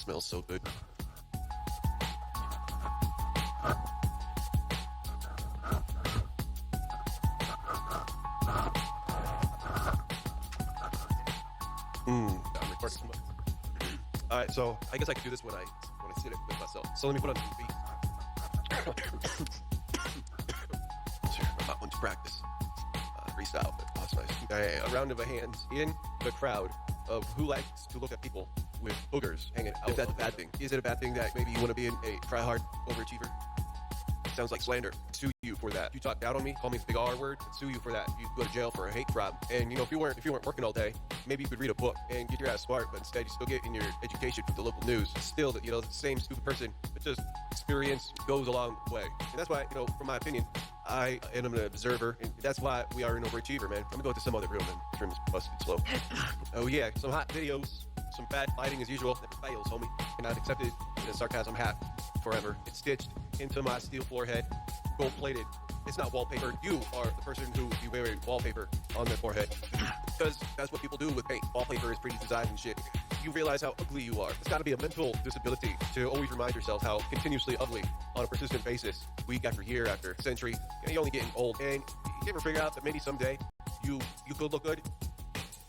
smells so good. I'm recording. All right, so I guess I can do this when I sit it with myself. So let me put on some beats. I'm not one to practice. Freestyle, but that's nice. A round of hands in the crowd of who likes to look at people with boogers hanging out. If that's a bad thing. Is it a bad thing that maybe you want to be a try-hard overachiever? Sounds like slander. I'd sue you for that. You talk down on me, call me the big R word, I'd sue you for that. You go to jail for a hate crime. And if you weren't working all day, maybe you could read a book and get your ass smart, but instead you still get in your education from the local news. Still, the same stupid person, but just experience goes a long way. And that's why, from my opinion, I am an observer, and that's why we are an overachiever, man. I'm gonna go to some other room and trim this busted slow. Oh yeah, some hot videos, some bad lighting as usual. Never fails, homie. And I've accepted the sarcasm hat forever. It's stitched into my steel forehead, gold-plated. It's not wallpaper. You are the person who would be wearing wallpaper on their forehead. Because that's what people do with paint. Wallpaper is pretty designed and shit. You realize how ugly you are. It's got to be a mental disability to always remind yourself how continuously ugly on a persistent basis, week after year after century. You're only getting old. And you ever figure out that maybe someday you could look good?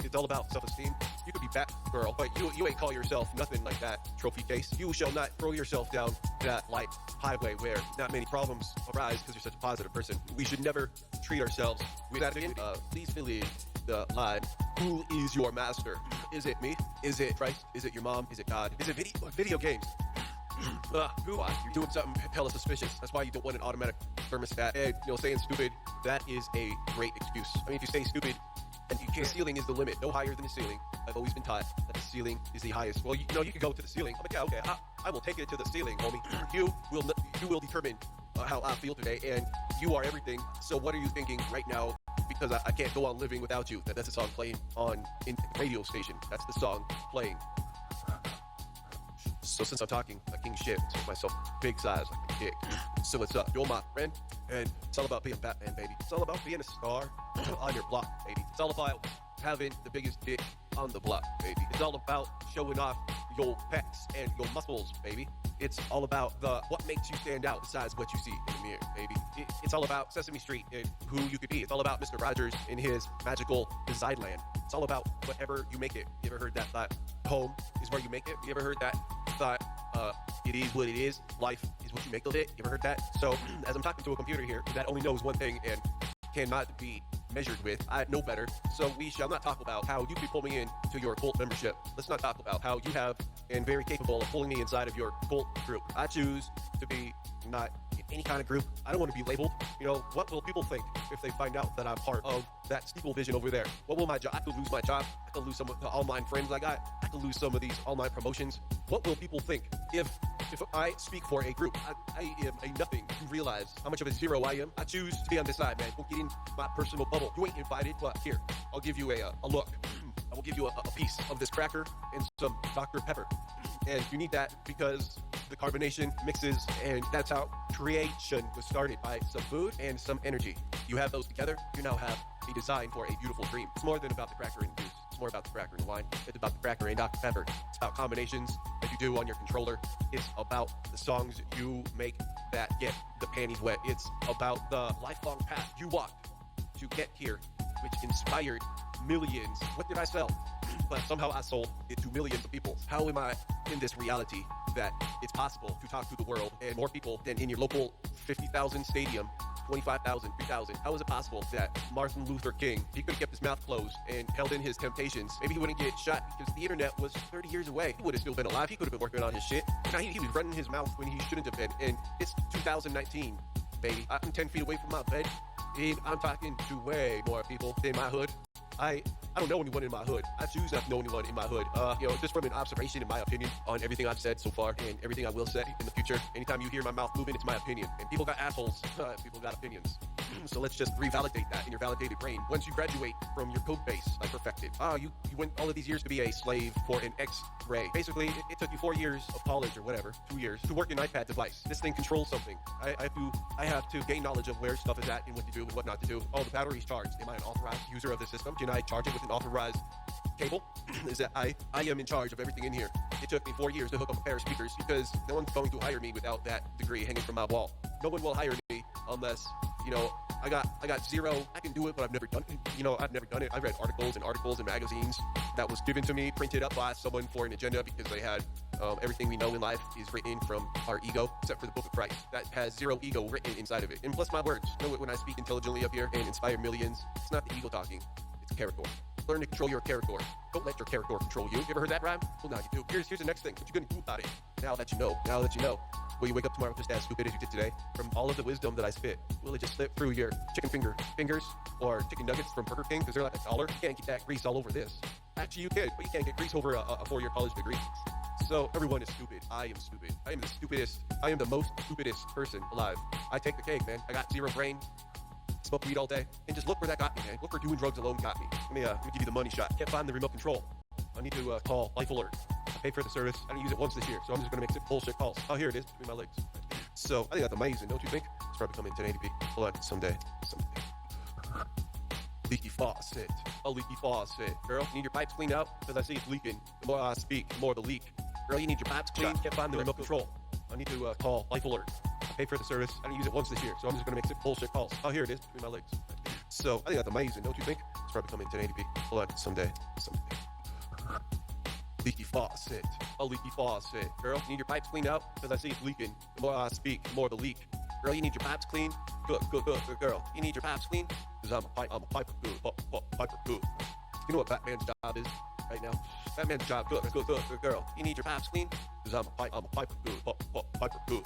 It's all about self-esteem. You could be Batgirl, but you ain't call yourself nothing like that trophy case. You shall not throw yourself down that light highway where not many problems arise because you're such a positive person. We should never treat ourselves with that. Please believe the line, who is your master? Is it me? Is it Christ? Is it your mom? Is it God? Is it video games? Who are you? You're doing something hella suspicious. That's why you don't want an automatic thermostat. And, saying stupid, that is a great excuse. I mean, if you say stupid, and the ceiling is the limit, no higher than the ceiling. I've always been taught that the ceiling is the highest. Well, you can go to the ceiling. I'm like, yeah, okay, I will take it to the ceiling, homie. You will determine how I feel today, and you are everything. So what are you thinking right now? Because I can't go on living without you. That's a song playing in the radio station. That's the song playing. So since I'm talking like king shit, make myself big size like a dick. So what's up? You're my friend, and it's all about being Batman, baby. It's all about being a star on your block, baby. It's all about having the biggest dick on the block, baby. It's all about showing off your pecs and your muscles, baby. It's all about what makes you stand out besides what you see in the mirror, baby. It's all about Sesame Street and who you could be. It's all about Mr. Rogers in his magical design land. It's all about whatever you make it. You ever heard that thought? Home is where you make it. You ever heard that thought? It is what it is. Life is what you make of it. You ever heard that? So as I'm talking to a computer here that only knows one thing and cannot be measured with, I know better. So we shall not talk about how you could pull me in to your cult membership. Let's not talk about how you have and very capable of pulling me inside of your cult group. I choose to be not in any kind of group. I don't want to be labeled. What will people think if they find out that I'm part of that steeple vision over there? What will my job? I could lose my job. I could lose some of the online friends I got. I could lose some of these online promotions. What will people think if I speak for a group? I am a nothing. You realize how much of a zero I am? I choose to be on this side, man. Don't get in my personal bubble. You ain't invited, but here, I'll give you a look. I will give you a piece of this cracker and some Dr. Pepper. And you need that because the carbonation mixes, and that's how creation was started, by some food and some energy. You have those together, you now have a design for a beautiful dream. It's more than about the cracker and juice. It's more about the cracker and wine. It's about the cracker and Dr. Pepper. It's about combinations that you do on your controller. It's about the songs you make that get the panties wet. It's about the lifelong path you walked to get here, which inspired millions. What did I sell? But somehow I sold it to millions of people. How am I in this reality that it's possible to talk to the world and more people than in your local 50,000 stadium, 25,000, 3,000? How is it possible that Martin Luther King, he could have kept his mouth closed and held in his temptations? Maybe he wouldn't get shot because the internet was 30 years away. He would have still been alive. He could have been working on his shit. Now he was running his mouth when he shouldn't have been. And it's 2019, baby. I'm 10 feet away from my bed, and I'm talking to way more people in my hood. I don't know anyone in my hood. I choose not to know anyone in my hood. Just from an observation, in my opinion, on everything I've said so far and everything I will say in the future. Anytime you hear my mouth moving, it's my opinion. And people got assholes. People got opinions. So let's just revalidate that in your validated brain. Once you graduate from your code base, like perfected. You went all of these years to be a slave for an X-ray. Basically, it took you 4 years of college or whatever, 2 years, to work an iPad device. This thing controls something. I have to gain knowledge of where stuff is at and what to do and what not to do. Oh, the battery's charged. Am I an authorized user of the system? Can I charge it with an authorized cable is that I am in charge of everything in here. It took me 4 years to hook up a pair of speakers because no one's going to hire me without that degree hanging from my wall. No one will hire me unless, I got zero. I can do it, but I've never done it. I've never done it. I read articles and magazines that was given to me, printed up by someone for an agenda because they had everything we know in life is written from our ego, except for the Book of Christ. That has zero ego written inside of it. And plus my words. Know it when I speak intelligently up here and inspire millions. It's not the ego talking. It's character. Learn to control your character. Don't let your character control you. You ever heard that rhyme? Well, now you do. Here's the next thing. What you gonna do about it? Now that you know. Will you wake up tomorrow just as stupid as you did today? From all of the wisdom that I spit, will it just slip through your chicken fingers or chicken nuggets from Burger King because they're like $1? You can't get that grease all over this. Actually, you can, but you can't get grease over a 4-year college degree. So everyone is stupid. I am stupid. I am the stupidest. I am the most stupidest person alive. I take the cake, man. I got zero brain. Smoke weed all day. And just look where that got me, man. Look where doing drugs alone got me. Let me give you the money shot. Can't find the remote control. I need to call Life Alert. I paid for the service. I didn't use it once this year, so I'm just going to make bullshit calls. Oh, here it is between my legs. So I think that's amazing, don't you think? It's probably coming 1080p. Hold on, someday. Leaky faucet. A leaky faucet. Girl, you need your pipes cleaned out because I see it's leaking. The more I speak, the more the leak. Girl, you need your pipes cleaned. Can't find the remote control. I need to call Life Alert. I paid for the service. I didn't use it once this year, so I'm just going to make bullshit calls. Oh, here it is between my legs. So I think that's amazing, don't you think? It's probably coming 1080p. Hold on, someday. Leaky faucet. A leaky faucet. Girl, you need your pipes cleaned out because I see it's leaking. The more I speak, the more the leak. Girl, you need your pipes clean. Good, girl. You need your pipes clean because I'm a piper good. Piper good. You know what Batman's job is right now? Batman's job, good, girl. You need your pipes clean because I'm a piper good. Piper good.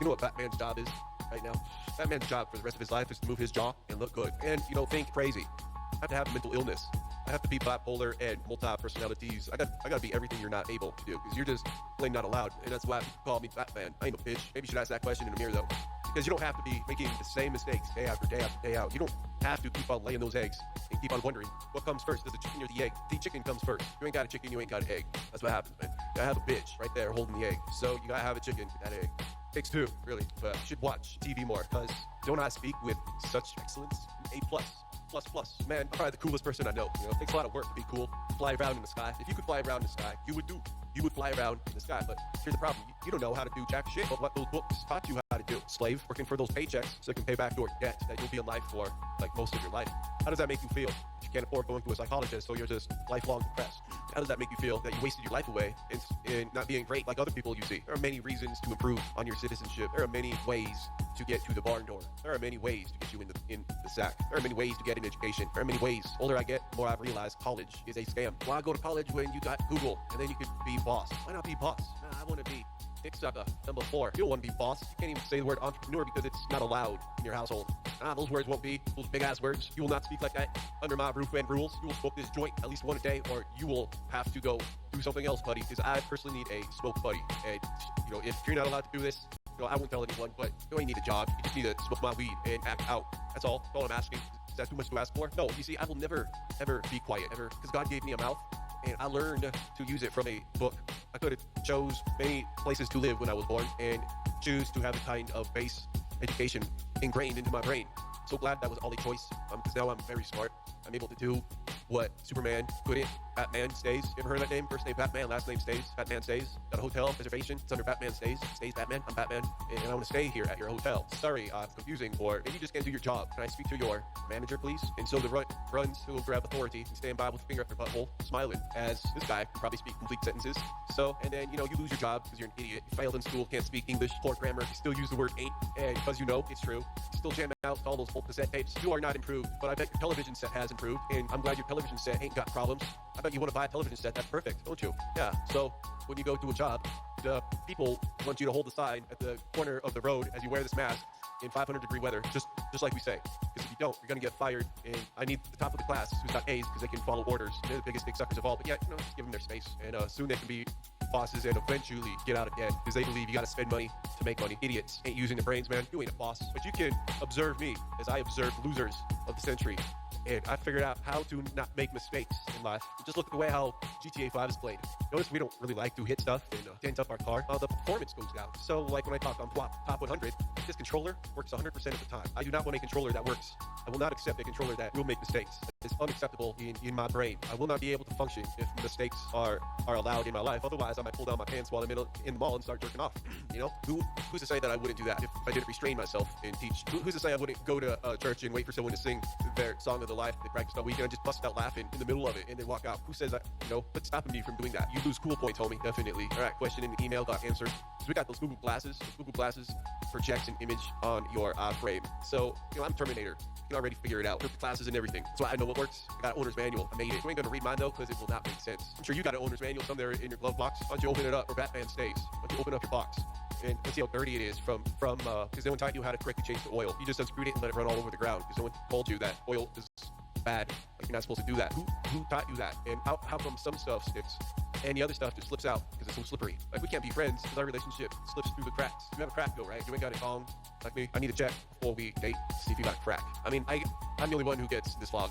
You know what Batman's job is right now? Batman's job for the rest of his life is to move his jaw and look good. And, think crazy. I have to have a mental illness. I have to be bipolar and multi-personalities. I gotta be everything you're not able to do because you're just plain not allowed. And that's why people call me Batman. I ain't no bitch. Maybe you should ask that question in the mirror though. Because you don't have to be making the same mistakes day after day after day out. You don't have to keep on laying those eggs and keep on wondering what comes first, is the chicken or the egg? The chicken comes first. You ain't got a chicken, you ain't got an egg. That's what happens, man. You gotta have a bitch right there holding the egg. So you gotta have a chicken with that egg. Takes two, really. But you should watch TV more because don't I speak with such excellence? A+. Plus. Man, I'm probably the coolest person I know. It takes a lot of work to be cool. Fly around in the sky. If you could fly around in the sky, you would fly around in the sky. But here's the problem. You don't know how to do jack shit but what those books taught you how to do. Slave, working for those paychecks so you can pay back your debt that you'll be in life for like most of your life. How does that make you feel? You can't afford going to a psychologist, so you're just lifelong depressed. How does that make you feel that you wasted your life away in not being great like other people you see? There are many reasons to improve on your citizenship. There are many ways to get to the barn door. There are many ways to get you in the sack. There are many ways to get an education. There are many ways. The older I get, the more I've realized college is a scam. Why go to college when you got Google and then you could be boss? Why not be boss? I want to be dick sucker. Number 4. You don't want to be boss. You can't even say the word entrepreneur because it's not allowed in your household. Those words won't be. Those big ass words. You will not speak like that under my roof and rules. You will smoke this joint at least one a day or you will have to go do something else, buddy, because I personally need a smoke buddy. And, if you're not allowed to do this, I won't tell anyone, but you don't need a job. You just need to smoke my weed and act out. That's all. That's all I'm asking. Is that too much to ask for? No. You see, I will never, ever be quiet, ever, because God gave me a mouth. And I learned to use it from a book. I could have chose many places to live when I was born and choose to have a kind of base education ingrained into my brain. So glad that was all a choice because now I'm very smart. I'm able to do what Superman couldn't. Batman stays. You ever heard that name? First name Batman, last name stays. Batman stays. Got a hotel reservation. It's under Batman stays. Stays Batman. I'm Batman. And I want to stay here at your hotel. Sorry, confusing. Or maybe you just can't do your job. Can I speak to your manager, please? And so the runs who will grab authority and stand by with a finger up their butthole, smiling, as this guy can probably speak complete sentences. So, and then, you lose your job because you're an idiot. You failed in school, can't speak English, poor grammar. You still use the word ain't. And because it's true, you still jam out all those old cassette tapes. You are not improved, but I bet your television set has improved. And I'm glad your television set ain't got problems. I bet you want to buy a television set that's perfect, don't you? Yeah. So when you go to a job, the people want you to hold the sign at the corner of the road as you wear this mask in 500-degree weather, just like we say. Because if you don't, you're going to get fired. And I need the top of the class who's got A's because they can follow orders. They're the biggest dick suckers of all. But yeah, just give them their space. And soon they can be bosses and eventually get out of debt because they believe you got to spend money to make money. Idiots ain't using their brains, man. You ain't a boss. But you can observe me as I observe losers of the century. And I figured out how to not make mistakes in life. Just look at the way how GTA 5 is played. Notice we don't really like to hit stuff and dent up our car. The performance goes down. So like when I talk on top 100, this controller works 100% of the time. I do not want a controller that works. I will not accept a controller that will make mistakes. is unacceptable in my brain. I will not be able to function if mistakes are allowed in my life. Otherwise, I might pull down my pants while I'm in the mall and start jerking off. You know, who's to say that I wouldn't do that if I didn't restrain myself and teach? Who's to say I wouldn't go to a church and wait for someone to sing their song of the life they practiced all weekend and just bust out laughing in the middle of it and then walk out? Who says that? You know, what's stopping me from doing that? You lose cool points, homie. Definitely. All right, question in the email got answered. So we got those Google glasses. Those Google glasses projects an image on your frame. So, you know, I'm Terminator. You can already figure it out. With the classes and everything. That's why I know what works. I got an owner's manual. I made it. You ain't gonna read mine though, because it will not make sense. I'm sure you got an owner's manual somewhere in your glove box. Why don't you open it up where Batman stays? Why don't you open up your box? And let's see how dirty it is because no one taught you how to correctly change the oil. You just unscrewed it and let it run all over the ground because no one told you that oil is bad. Like you're not supposed to do that. Who taught you that? And how come some stuff sticks and the other stuff just slips out because it's so slippery? Like we can't be friends because our relationship slips through the cracks. You have a crack though, right? You ain't got it long like me. I need to check before we date to see if you got a crack. I mean, I'm the only one who gets this vlog,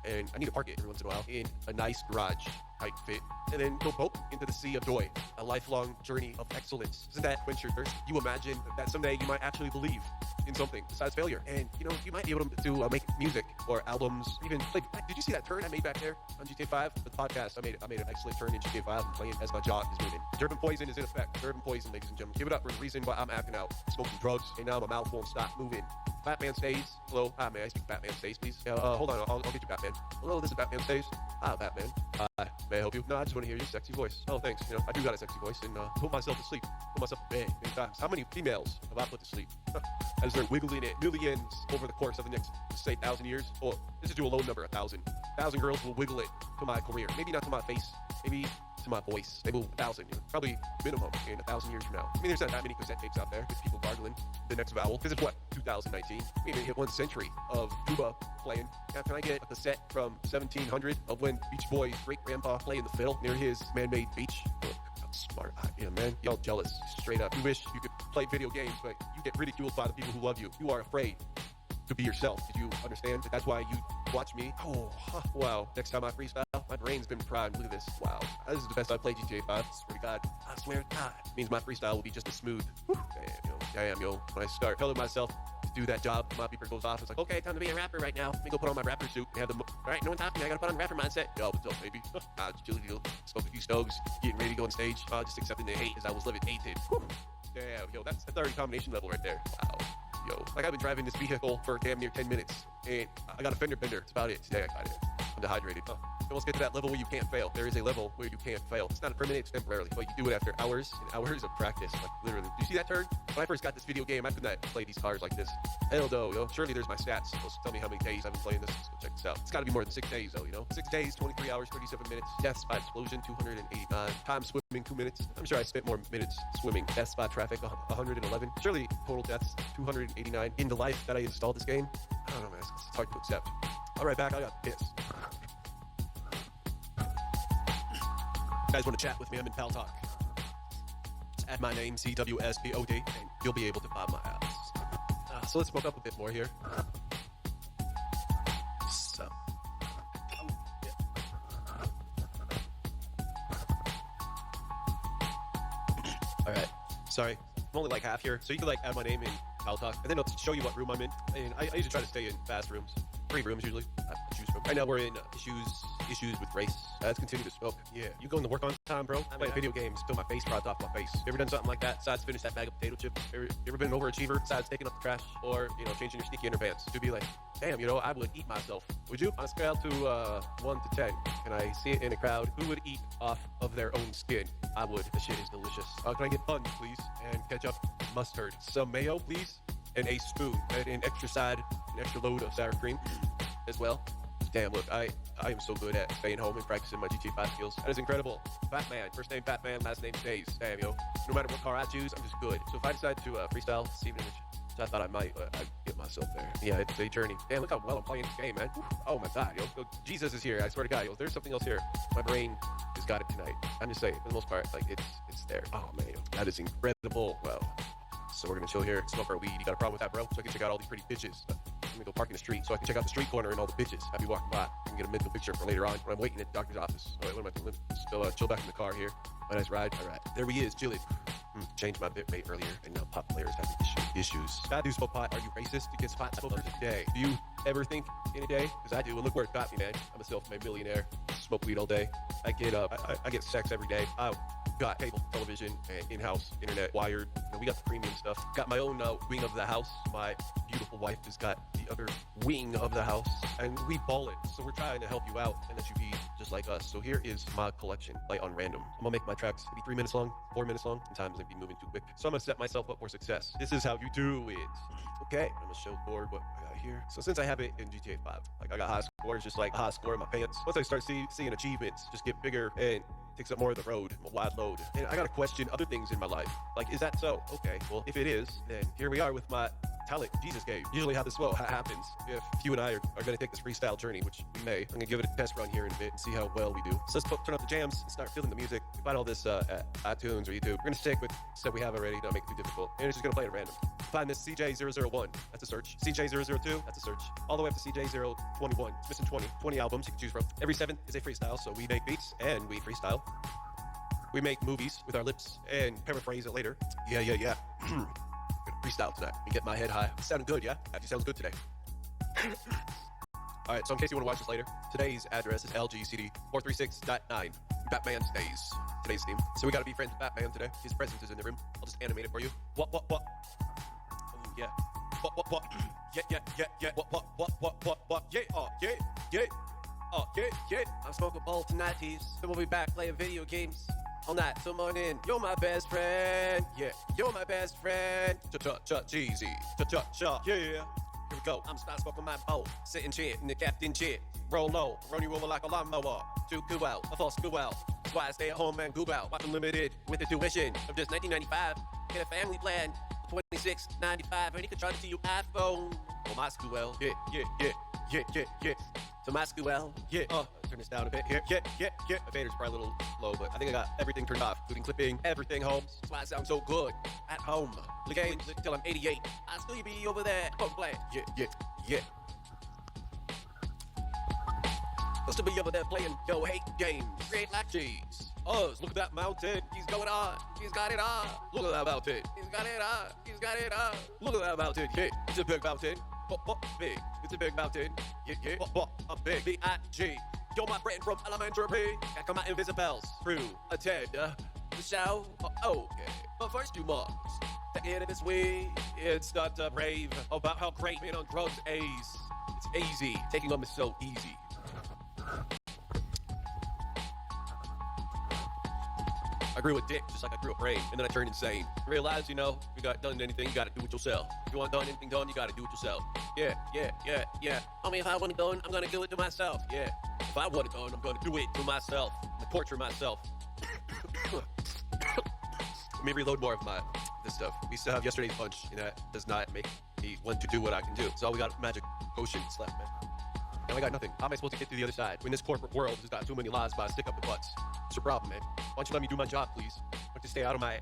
and I need to park it every once in a while in a nice garage tight fit, and then go boat into the sea of joy, a lifelong journey of excellence. Isn't that quench your thirst? You imagine that someday you might actually believe in something besides failure, and you know you might be able to make music or albums. Even like, did you see that turn I made back there on GTA 5? The podcast I made an excellent turn in GTA 5 and playing as my jaw is moving. Durban poison is in effect. Durban poison, ladies and gentlemen. Give it up for the reason why I'm acting out, smoking drugs, and now my mouth won't stop moving. Batman stays. Hello. Hi, may I speak Batman stays, please? Hold on. I'll get you Batman. Hello, this is Batman stays. Hi, Batman. May I help you? No, I just want to hear your sexy voice. Oh, thanks. You know, I do got a sexy voice, and put myself to sleep. Put myself to bed many times. How many females have I put to sleep? As they're wiggling it millions over the course of the next, say, 1,000 years. Or let's just do a low number, 1,000. 1,000 girls will wiggle it to my career. Maybe not to my face. Maybe to my voice. Maybe 1,000, you know, probably minimum in 1,000 years from now. I mean, there's not that many cassette tapes out there with people gargling the next vowel, because it's what, 2019? We may hit 1 century of tuba playing. Now, can I get a cassette from 1700 of when Beach Boys' great-grandpa playing the fiddle near his man-made beach? How smart I am, man. Y'all jealous, straight up. You wish you could play video games, but you get ridiculed by the people who love you. You are afraid to be yourself. Did you understand? That's why you watch me. Oh, wow. Next time I freestyle, my brain's been primed. Look at this. Wow. This is the best I've played GTA 5. Swear to God. I swear to God. It means my freestyle will be just as smooth. Damn, yo. When I start telling myself to do that job, my beeper goes off. It's like, okay, time to be a rapper right now. Let me go put on my rapper suit and have the... All right, no one talking to me. I gotta put on the rapper mindset. Yo, what's up, baby? Just chilling, smoke a few stoves, getting ready to go on stage. Just accepting the hate as I was living hated. Damn, yo, that's already combination level right there. Wow. Yo, like I've been driving this vehicle for damn near 10 minutes, and I got a fender bender. That's about it. Today I got it. I'm dehydrated. You almost get to that level where you can't fail. There is a level where you can't fail. It's not a permanent, it's temporarily, but you do it after hours and hours of practice. Like literally. Do you see that turn? When I first got this video game, I could not play these cars like this. Hell no, yo. Surely there's my stats. So tell me how many days I've been playing this. Let's go check this out. It's got to be more than 6 days, though, you know? 6 days, 23 hours, 37 minutes. Deaths by explosion, 289. Time swimming, 2 minutes. I'm sure I spent more minutes swimming. Deaths by traffic, 111. Surely total deaths, 289. In the life that I installed this game, I don't know, man. It's hard to accept. All right, back. I got pissed. You guys want to chat with me? I'm in Pal Talk. Just add my name, CWSPOD, and you'll be able to find my ass. So let's smoke up a bit more here. So. All right. Sorry. I'm only like half here, so you can like add my name in Pal Talk, and then it'll show you what room I'm in. And I usually try to stay in fast rooms. 3 rooms usually. I choose from. Right now we're in issues with race. Let's continue to smoke. Yeah, you going to work on time, bro? I play video games till my face drops off my face. You ever done something like that? Besides finish that bag of potato chips? You ever been an overachiever? Besides taking up the trash or, you know, changing your sneaky underpants? To be like, damn, you know, I would eat myself. Would you? On a scale to 1 to 10, can I see it in a crowd? Who would eat off of their own skin? I would. The shit is delicious. Can I get buns, please? And ketchup, mustard, some mayo, please, and a spoon, and an extra side, an extra load of sour cream as well. Damn, look, I am so good at staying home and practicing my GTA 5 skills. That is incredible. Batman, first name Batman, last name Stays. Damn, yo. No matter what car I choose, I'm just good. So if I decide to freestyle this evening, which I thought I might, I'd get myself there. Yeah, it's a journey. Damn, look how well I'm playing this game, man. Oh my God, yo. Jesus is here. I swear to God, yo. There's something else here. My brain has got it tonight. I'm just saying, for the most part, like, it's there. Oh, man, yo. That is incredible. Well, so we're gonna chill here, smoke our weed. You got a problem with that, bro? So I can check out all these pretty bitches. Let me go park in the street so I can check out the street corner and all the bitches I be walking by. I can get a mental picture for later on when I'm waiting at the doctor's office. All right, what am I doing? Still chill back in the car here. My nice ride. All right, there he is, chilling. Changed my bit rate earlier, and now pot players having issues. God do smoke pot. Are you racist against pot smokers today? Do you ever think in a day, because I do, and look where it got me, man. I'm a self-made millionaire, smoke weed all day. I get sex every day. I got cable television and in-house internet wired. We got the premium stuff. Got my own wing of the house. My beautiful wife has got the other wing of the house, and we ball it. So we're trying to help you out and let you be just like us. So here is my collection, like on random. I'm gonna make my tracks maybe 3 minutes long, 4 minutes long. Sometimes they'd be moving too quick. So I'm gonna set myself up for success. This is how you do it. Okay, I'm gonna show the board what I got here. So since I have it in GTA 5, like I got high scores, just like a high score in my pants. Once I start seeing achievements just get bigger and takes up more of the road, a wide load. And I gotta question other things in my life. Like, is that so? Okay, well, if it is, then here we are with my talent Jesus gave. Usually how this happens, if you and I are gonna take this freestyle journey, which we may. I'm gonna give it a test run here in a bit and see how well we do. So let's turn up the jams and start feeling the music. You find all this at iTunes or YouTube. We're gonna stick with stuff we have already, don't make it too difficult. And it's just gonna play it at random. Find this CJ001, that's a search. CJ002, that's a search. All the way up to CJ021, it's missing 20 albums you can choose from. Every 7 is a freestyle, so we make beats and we freestyle. We make movies with our lips and paraphrase it later. Yeah. Gonna freestyle tonight. Me get my head high. It's sounding good, yeah? Actually sounds good today. All right, so in case you want to watch this later, today's address is LGCD436.9. Batman stays. Today's theme. So we gotta be friends with Batman today. His presence is in the room. I'll just animate it for you. What? Oh, yeah. What? Yeah. What? Yeah. Oh, yeah. I'm smoking a bowl tonight, tease. Then we'll be back playing video games all night. Come on in. You're my best friend. Yeah, you're my best friend. Cheesy. Yeah. Here we go. I'm start smoking my bowl. Sitting chair in the captain chair. Roll low. Run you over like a lawnmower. Too cool out. A false school out. That's why I stay at home and goob out. Watch Unlimited with the tuition of just $19.95. Get a family plan. $26.95. And you can charge it to your iPhone. Oh, my school well. Yeah. So my school well. Yeah. Turn this down a bit here. Yeah. My fader's probably a little low, but I think I got everything turned off, including clipping, everything home. That's why I sound so good at home. The game till I'm 88. I still be over there. Come play. Yeah. I'll still be over there playing yo hate games. Great like cheese. Look at that mountain. He's going on. He's got it on. Look at that mountain. He's got it on. Look at that mountain. Yeah. It's a big mountain. Big. It's a big mountain. Yeah. I'm big. B-I-G. You're my friend from elementary. I come out invisibles through attend the show. Okay. But first you must get it this way. It's not to rave about how great being on drugs is. It's easy. Taking them is so easy. I grew a dick just like I grew a brain, and then I turned insane. Realized, you got done anything, you gotta do it yourself. If you want done anything done, you gotta do it yourself. Yeah. I mean, if I want it done, I'm gonna do it to myself. Yeah. If I want it done, I'm gonna do it to myself. I torture myself. Let me reload more of this stuff. We still have yesterday's punch, and that does not make me want to do what I can do. So we got magic potion left, man. Now I got nothing. How am I supposed to get to the other side when this corporate world has got too many lies by stick up the butts? What's your problem, man? Why don't you let me do my job, please? Why don't you stay out of my,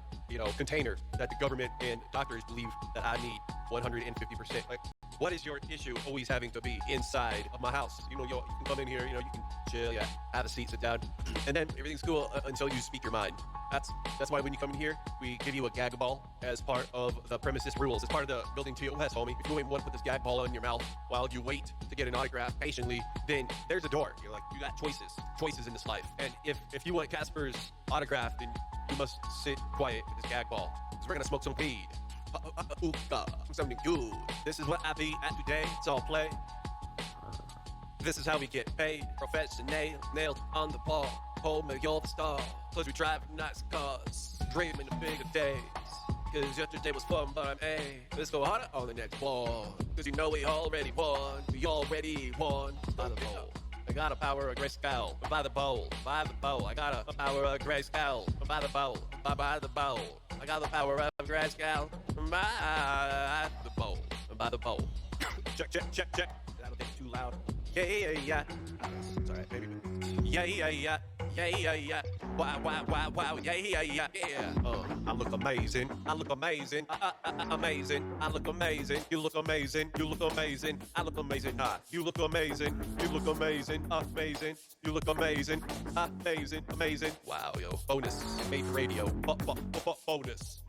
container that the government and doctors believe that I need 150%? Like, what is your issue always having to be inside of my house? You can come in here, you can chill, have a seat, sit down, and then everything's cool until you speak your mind. That's why when you come in here, we give you a gag ball as part of the premises rules. It's part of the building TOS, homie. If you ain't want to put this gag ball in your mouth while you wait to get an autograph patiently, then there's a door. You're like, you got choices in this life. And if you want Casper's autograph, then you must sit quiet with this gag ball. Because we're gonna smoke some weed. Something good. This is what I be at today. It's all play. This is how we get paid. Professional, nailed on the ball. Hold me, you're the star. Cause we drive nice cars. Dreaming of bigger days. Cause yesterday was fun, but I'm let's go harder on the next one. Cause we already won. We already won. By the bowl. I got a power of Grayscale. By the bowl. I got a power of Grayscale. By the bowl. By the bowl. I got the power of Grayscale. By the bowl. Check. That'll get too loud. Yeah. It's alright, baby. Yeah. yeah, yeah, yeah. Wow, wow, wow, wow, yeah, yeah, yeah, yeah. I look amazing. I look amazing. Amazing. I look amazing. You look amazing. You look amazing. I look amazing. You look amazing. You look amazing. Amazing. You look amazing. Amazing. Amazing. Wow, yo. Bonus. Made for radio. Bonus.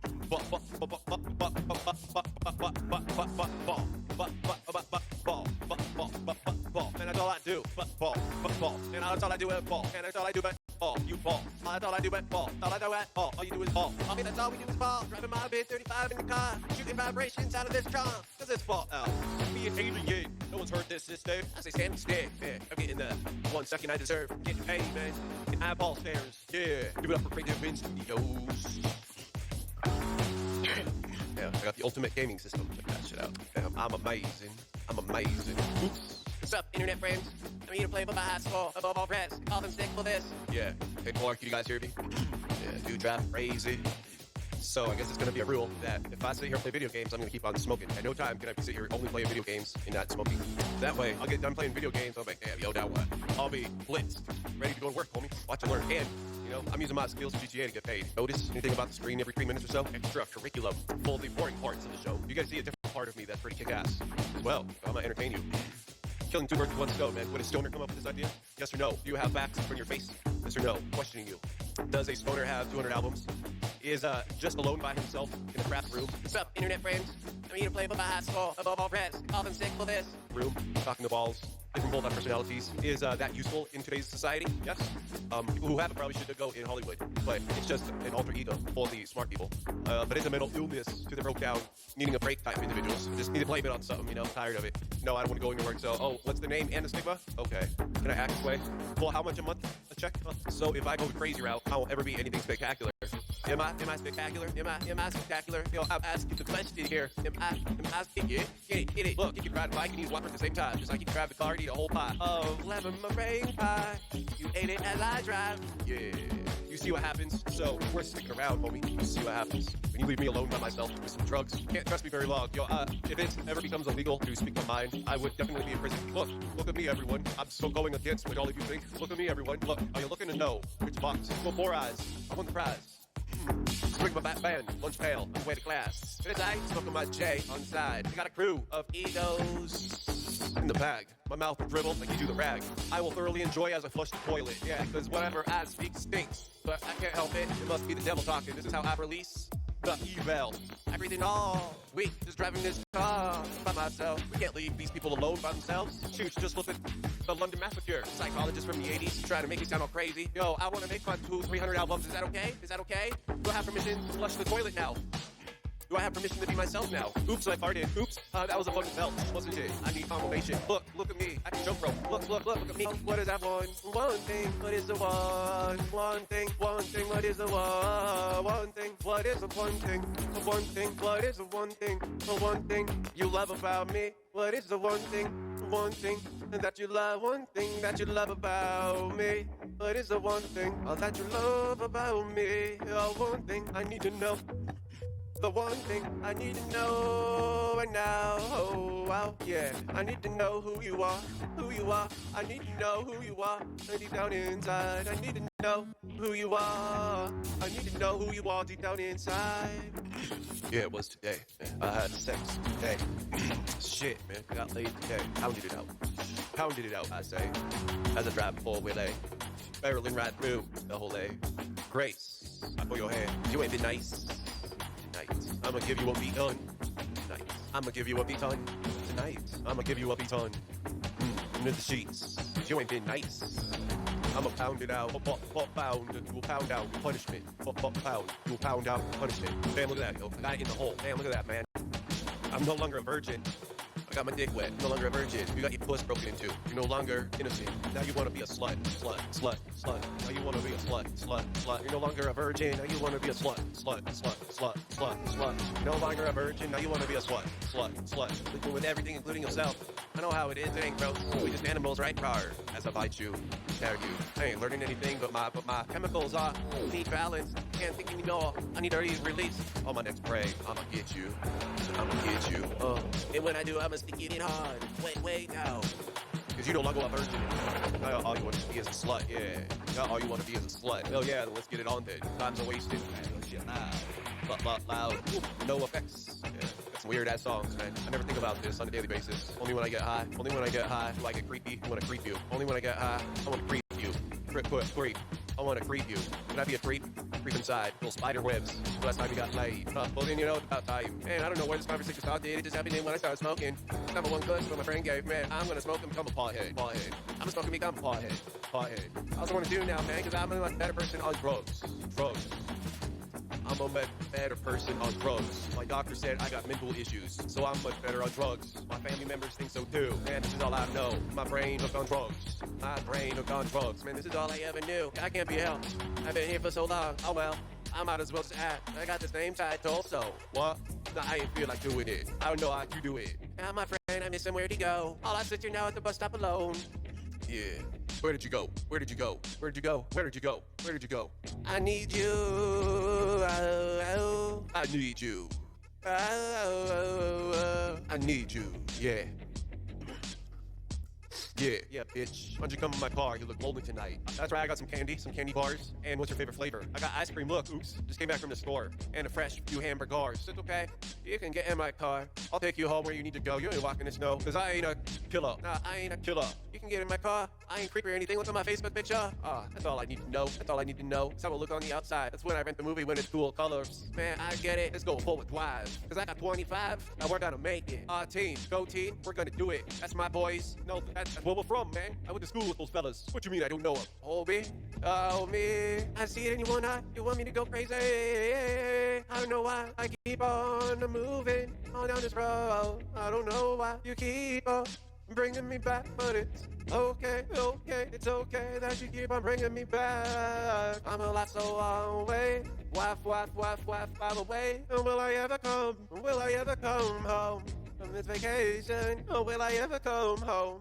And that's all I do, but ball. And that's all I do is ball. And that's all I do but ball. You ball. That's all I do but ball. All I do is ball. All you do is ball. I mean, that's all we do is ball. Driving my bit 35 in the car. Shooting vibrations out of this car. Cause it's ball out. Be an alien. No one's heard this day. I say stand stick. Yeah, I'm getting the 1 second I deserve. Getting paid, man. Getting eyeball stares. Yeah. Give it up for Creative In Studios. Yeah, I got the ultimate gaming system. Check that shit out. Damn, I'm amazing. I'm amazing. Oops. What's up, internet friends? I'm here to play above my high score, above all press. Call them stick for this. Yeah. Hey, Clark, you guys hear me? Yeah, dude, drive crazy. So I guess it's gonna be a rule that if I sit here and play video games, I'm gonna keep on smoking. At no time can I sit here only playing video games and not smoking. That way, I'll get done playing video games. I'll be like, damn, yo, now what? I'll be blitzed, ready to go to work, homie. Watch and learn. And I'm using my skills in GTA to get paid. Notice anything about the screen every 3 minutes or so? Extra curriculum. Full of the boring parts of the show. You guys see a different part of me that's pretty kick-ass as well. I'm gonna entertain you. Killing 2 birds with 1 stone, man. Would a stoner come up with this idea? Yes or no? Do you have facts in your face? Yes or no? Questioning you. Does a stoner have 200 albums? Is just alone by himself in a craft room? What's up, internet friends? I'm here to play above my high score, above all press. Call them sick for this. Room, talking to balls. Different bold personalities. Is that useful in today's society? Yes. People who have it probably should go in Hollywood, but it's just an alter ego for the smart people. But it's a mental illness to the broke down, needing a break type individuals. Just need to blame it on something, tired of it. No, I don't want to go into work, so, what's the name and the stigma? Okay. Can I act this way? Well, how much a month? A check? So if I go the crazy route, I won't ever be anything spectacular. Am I spectacular? Am I spectacular? I'm asking the question here. Am I get it? Look, you can ride a bike and eat water at the same time. Just like you can grab the car and eat a whole pie of lemon meringue pie. You ate it as I drive. Yeah. You see what happens? So we're sticking around, homie. You see what happens. When you leave me alone by myself with some drugs, you can't trust me very long. Yo, if it ever becomes illegal to speak my mind, I would definitely be in prison. Look at me, everyone. I'm still going against what all of you think. Look at me, everyone. Look, are you looking to know which box? Well, 4 eyes. I won the prize. Swing my back band, lunch pail, on the way to class. It's I smoking my J on the side. I got a crew of egos in the bag. My mouth will dribble like you do the rag. I will thoroughly enjoy as I flush the toilet. Yeah, because whatever I speak stinks. But I can't help it. It must be the devil talking. This is how I release the evil. Everything all week, just driving this car by myself. We can't leave these people alone by themselves. Shoot, just look at the London Massacre. Psychologist from the 80s trying to make me sound all crazy. Yo, I want to make my 200-300 albums. Is that okay? Is that okay? Do I have permission to flush the toilet now? Do I have permission to be myself now? Oops, I farted. Oops, that was a fucking belt, wasn't it? I need confirmation. Look at me. I can jump rope. Look at me. What is that one? One thing. What is the one? One thing. What is the one? One thing. What is the one thing? The one thing. What is the one thing? The one thing you love about me? What is the one thing? The one thing that you love? One thing that you love about me? What is the one thing that you love about me? One thing I need to know. The one thing I need to know right now, oh, wow, yeah. I need to know who you are. I need to know who you are. Deep down inside, I need to know who you are. I need to know who you are deep down inside. Yeah, it was today. I had sex today. Shit, man, I got laid today. Pounded it out, I say. As I drive 4-wheel A. Barreling right through the whole A. Grace, I pull your hand. You ain't been nice. I'ma give you a beat on tonight. I'ma give you a beat on tonight. I'ma give you a beat on under the sheets. You ain't been nice. I'ma pound it out. Pound. You will pound out punishment. Pound. You will pound out punishment. Man, look at that, yo. I got it in the hole. Man, look at that, man. I'm no longer a virgin. I got my dick wet. No longer a virgin. You got your puss broken into. You're no longer innocent. Now you want to be a slut. Now you want to be a slut. You're no longer a virgin. Now you want to be a slut. You're no longer a virgin. Now you want to be a slut. Sleeping with everything, including yourself. I know how it is. It ain't gross. We just animals, right? Rar. As I bite you, tear you. I ain't learning anything, but my chemicals are need balance. Can't think anymore. I need to release. On my next prey, I'ma get you. And when I do, I'ma stick it in hard. Wait now. Cause you no longer a virgin. Now all you want to be is a slut, yeah. Now all you want to be is a slut. Hell yeah, then let's get it on then. Times are wasted. Shit loud. No effects. Yeah. That's weird ass songs, man. I never think about this on a daily basis. Only when I get high. Only when I get high do I get creepy. I want to creep you. Only when I get high, I want to creep you. Creep. I want to creep you. Can I be a creep? Creep inside. Little spider webs. Last time you got laid. Well, then you know it's about time. Man, I don't know where this conversation started. It just happened when I started smoking. Number one cuss what my friend gave, man. I'm going to smoke and become a pothead. I'm going to smoke and become a pothead. I also want to do now, man, because I'm a better person on drugs. I'm a much better person on drugs. My doctor said I got mental issues, so I'm much better on drugs. My family members think so too. Man, this is all I know. My brain hooked on drugs. Man, this is all I ever knew. I can't be helped. I've been here for so long. Oh well, I might as well just act. I got this name title, so what? Nah, I ain't feel like doing it. I don't know how you do it. Now my friend, I miss him. Where'd he go? All I sit here now at the bus stop alone. Yeah. Where did you go? I need you. I need you. I need you. Yeah. Yeah, bitch. Why don't you come in my car? You look golden tonight. That's right, I got some candy bars. And what's your favorite flavor? I got ice cream. Look, oops. Just came back from the store. And a fresh few hamburgers. It's okay. You can get in my car. I'll take you home where you need to go. You ain't walking in the snow. Cause I ain't a killer. Nah, I ain't a killer. You can get in my car. I ain't creepy or anything. Look at my Facebook picture. That's all I need to know. That's how I look on the outside. That's when I rent the movie when it's cool colors. Man, I get it. Let's go forward wise. Cause I got 25. Now we're gonna make it. Team. Go team. We're gonna do it. That's my boys. No, that's where we're from, man. I went to school with those fellas. What you mean I don't know them? Oh me. I see it in your one eye. You want me to go crazy. I don't know why. I keep on moving on down this road. I don't know why you keep on bringing me back, but it's okay. It's okay that you keep on bringing me back. I'm a lot so away. Wife away. Will I ever come home from this vacation? Oh, will I ever come home?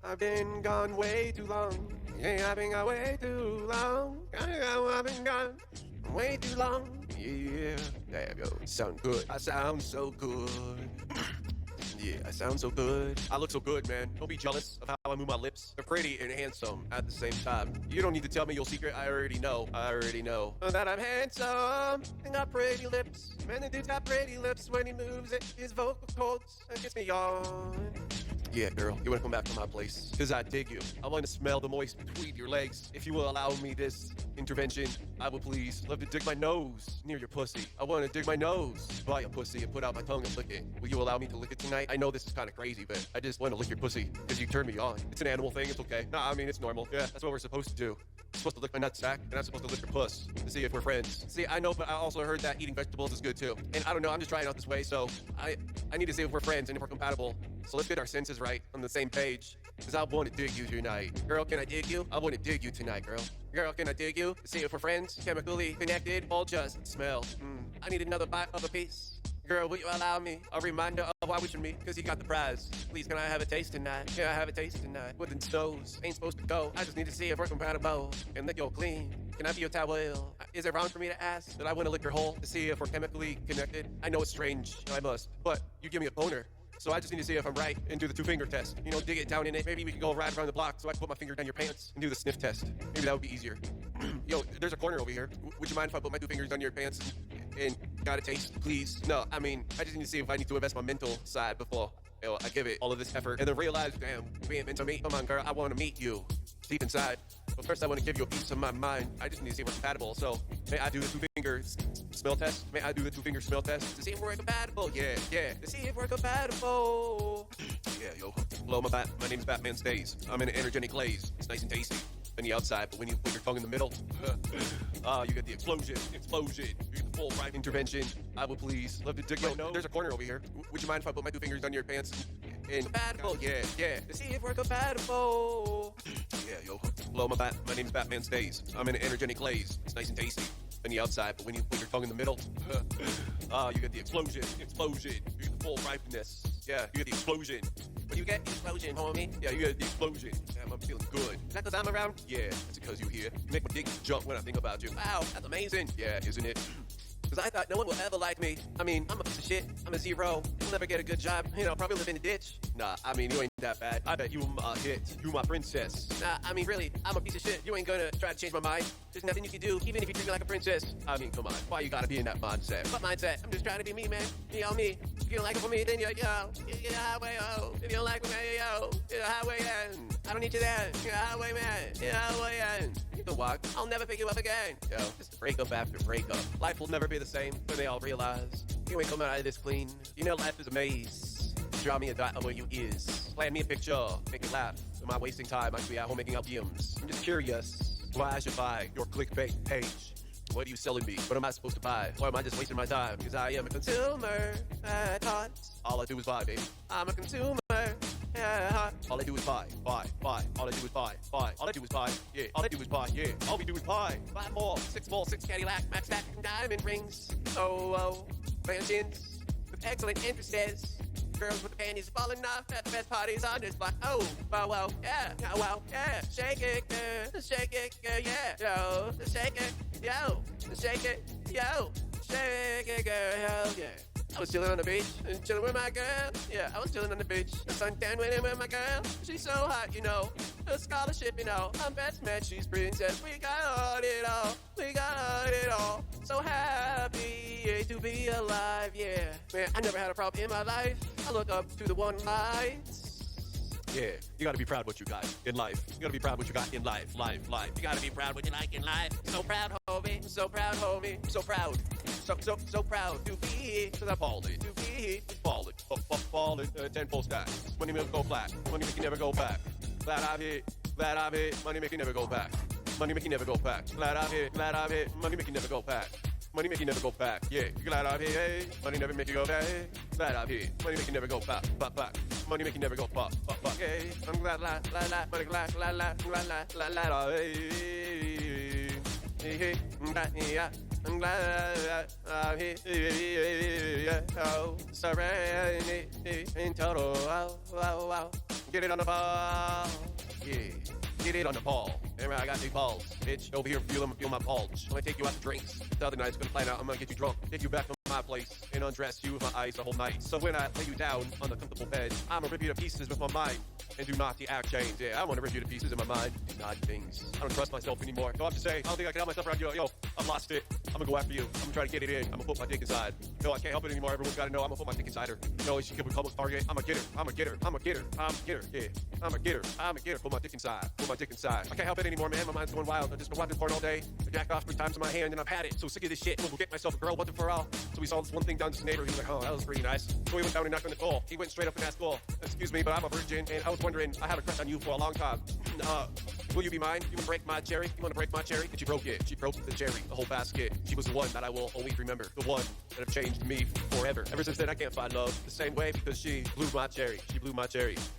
I've been gone way too long. Yeah, I've been gone way too long. I've been gone way too long. Yeah, there you go. Sound good. I sound so good. Yeah, I sound so good. I look so good, man. Don't be jealous of how I move my lips. They're pretty and handsome at the same time. You don't need to tell me your secret. I already know that I'm handsome and got pretty lips. Man, the dude's got pretty lips when he moves it. His vocal cords and gets me on. Yeah, girl, you wanna come back to my place? Cause I dig you. I wanna smell the moist between your legs. If you will allow me this intervention, I will please love to dig my nose near your pussy. I wanna dig my nose by your pussy and put out my tongue and lick it. Will you allow me to lick it tonight? I know this is kinda crazy, but I just wanna lick your pussy cause you turn me on. It's an animal thing, it's okay. Nah, I mean, it's normal. Yeah, that's what we're supposed to do. I'm supposed to lick my nutsack, and I'm supposed to lick your puss to see if we're friends. See, I know, but I also heard that eating vegetables is good too. And I don't know, I'm just trying out this way, so I need to see if we're friends and if we're compatible. So let's get our senses right on the same page. Cause I want to dig you tonight. Girl, can I dig you? I want to dig you tonight, girl. Girl, can I dig you? See if we're friends, chemically connected, or just smell. I need another bite of a piece. Girl, will you allow me a reminder of why we should meet? Cause you got the prize. Please, can I have a taste tonight? Can I have a taste tonight? Wooden stoves ain't supposed to go. I just need to see if we're compatible and lick your clean. Can I be your towel? Is it wrong for me to ask that I want to lick your hole to see if we're chemically connected? I know it's strange, I must, but you give me a boner. So I just need to see if I'm right and do the 2-finger test. You know, dig it down in it. Maybe we can go right around the block so I can put my finger down your pants and do the sniff test. Maybe that would be easier. Yo, there's a corner over here. Would you mind if I put my 2 fingers down your pants and got a taste, please? No, I mean, I just need to see if I need to invest my mental side before I give it all of this effort and then realize, damn, we ain't meant to meet. Come on, girl, I want to meet you deep inside. But first, I want to give you a piece of my mind. I just need to see if we're compatible. So, may I do the 2-finger smell test? May I do the 2-finger smell test to see if we're compatible? Yeah. To see if we're compatible. Yeah, yo. Hello, my name's Batman Stays. I'm in an energetic glaze. It's nice and tasty on the outside, but when you put your tongue in the middle, you get the explosion. You get the full right intervention. I will please love to dig your nose. There's a corner over here. Would you mind if I put my 2 fingers on your pants? And compatible, yeah. To see if we're compatible. Yeah, yo. Hello, my name's Batman Stays. I'm in an energetic glaze. It's nice and tasty on the outside, but when you put your tongue in the middle, you get the explosion. You get the full ripeness. Yeah, you get the explosion. When you get the explosion, homie. Yeah, you get the explosion. Damn, I'm feeling good. Is that because I'm around? Yeah, that's because you're here. You make my dick jump when I think about you. Wow, that's amazing. Yeah, isn't it? Cause Cause I thought no one will ever like me. I mean, I'm a piece of shit. I'm a zero. I'll never get a good job. You know, probably live in a ditch. Nah, I mean, you ain't that bad. I bet you a hit. You my princess. Nah, I mean, really, I'm a piece of shit. You ain't gonna try to change my mind. There's nothing you can do, even if you treat me like a princess. I mean, come on. Why you gotta be in that mindset? What mindset? I'm just trying to be me, man. You know me. If you don't like it for me, then you're the highway, oh. If you don't like me, man, you're the highway, man. I don't need you there. You're the highway, man. You're the highway, man. You can walk. I'll never pick you up again. Yo, just breakup after breakup. Life will never be the same when they all realize you ain't coming out of this clean. You know life is a maze. Draw me a dot of where you is. Plan me a picture. Make me laugh. Am I wasting time? I should be at home making albums. I'm just curious why I should buy your clickbait page. What are you selling me? What am I supposed to buy? Or am I just wasting my time? Because I am a consumer at heart. All I do is buy, baby. I'm a consumer at heart. All I do is buy. All I do is buy. All I do is buy. Yeah. All I do is buy. Yeah. All we do is buy. 5 more, 6 more, 6 Cadillac, max stack, diamond rings. Oh, mansions with excellent entrances. Girls with the panties falling off at the best parties on this block. Oh, wow, yeah, wow, yeah. Shake it, girl, yeah. Yo, shake it, yo, shake it, yo, shake it, girl, yeah. I was chilling on the beach, chilling with my girl. Yeah, I was chilling on the beach, suntan with my girl. She's so hot, you know. A scholarship, you know. I'm best man, she's princess. We got it all. We got it all. So happy to be alive, yeah. Man, I never had a problem in my life. I look up to the one lights. Yeah, you gotta be proud of what you got in life. You gotta be proud of what you got in life. You gotta be proud of what you like in life. So proud, homie. So proud, homie. So proud. So proud to be here. Cause I'm falling. To be here. Falling. 10-fold stacks. Money make go flat. Money make you never go back. Glad I'm here. Money make you never go back. Money make you never go back. Glad I'm here. Money make you never go back. Money make you never go back. Yeah, you glad I'm here. Hey. Money never make you go back. Glad I'm here. Money make you never go back. Money make you never go back. Hey, I'm glad money glad hey. I'm glad I'm here. Oh, serenity in total. Wow. Get it on the ball. Yeah. Get it on the ball. And I got big balls. Bitch, over here, feel my bulge. I'm gonna take you out to drinks. The other night's gonna plan out, I'm gonna get you drunk. Take you back from my place and undress you with my eyes the whole night. So when I lay you down on the comfortable bed, I'ma rip you to pieces with my mind. And do not the act change. Yeah, I wanna rip you to pieces in my mind. Not things. I don't trust myself anymore. Go up to say, I don't think I can help myself around you. Yo, I've lost it. I'm gonna go after you. I'm gonna try to get it in. I'm gonna put my dick inside. No, I can't help it anymore. Everyone's gotta know I'm gonna put my dick inside her. No, she can become a target. I'm a getter. Yeah. I'm a getter. Put my dick inside. I can't help it anymore, man. My mind's going wild. I've just been watching porn all day. I jacked off 3 times in my hand and I've had it. So sick of this shit. We'll get myself a girl once and for all. So we saw this one thing down to his neighbor. He was like, oh, that was pretty nice. So we went down and knocked on the door. He went straight up and asked, well, excuse me, but I'm a virgin and I was wondering, I had a crush on you for a long time. Will you be mine? You wanna break my cherry? You wanna break my cherry? And she broke it. She broke the cherry, the whole basket. She was the one that I will always remember. The one that have changed me forever. Ever since then, I can't find love the same way because she blew my cherry. She blew it.